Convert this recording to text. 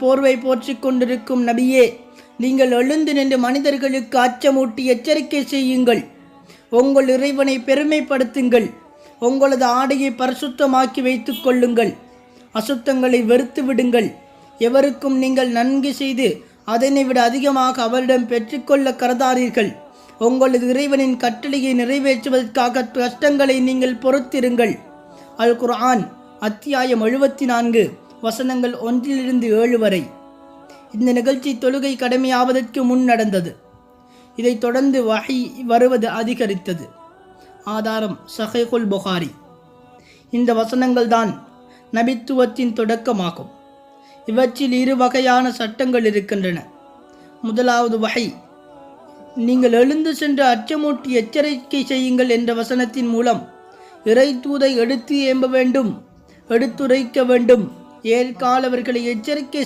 போர்வை போற்றிக் கொண்டிருக்கும் நபியே, நீங்கள் எழுந்து நின்று மனிதர்களுக்கு அச்சமூட்டி எச்சரிக்கை செய்யுங்கள். உங்கள் இறைவனை பெருமைப்படுத்துங்கள். உங்களது ஆடையை பரிசுத்தமாக்கி வைத்துக் கொள்ளுங்கள். அசுத்தங்களை வெறுத்து விடுங்கள். எவருக்கும் நீங்கள் நன்கு செய்து அதனை விட அதிகமாக அவரிடம் பெற்றுக்கொள்ள கருதாதீர்கள். உங்களது இறைவனின் கட்டளையை நிறைவேற்றுவதற்காக கஷ்டங்களை நீங்கள் பொறுத்திருங்கள். அல் குர்ஆன் அத்தியாயம் 74 வசனங்கள் 1-7 வரை. இந்த நிகழ்ச்சி தொழுகை கடமையாவதற்கு முன் நடந்தது. இதைத் தொடர்ந்து வஹி வருவது அதிகரித்தது. ஆதாரம் சஹீஹுல் புகாரி. இந்த வசனங்கள் தான் நபித்துவத்தின் தொடக்கமாகும். இவற்றில் 2 வகையான சட்டங்கள் இருக்கின்றன. முதலாவது வஹி, நீங்கள் எழுந்து சென்று அச்சமூட்டி எச்சரிக்கை செய்யுங்கள் என்ற வசனத்தின் மூலம் இறை தூதை எடுத்து ஏம்ப வேண்டும், எடுத்துரைக்க வேண்டும். ஏற்காலவர்களை எச்சரிக்கை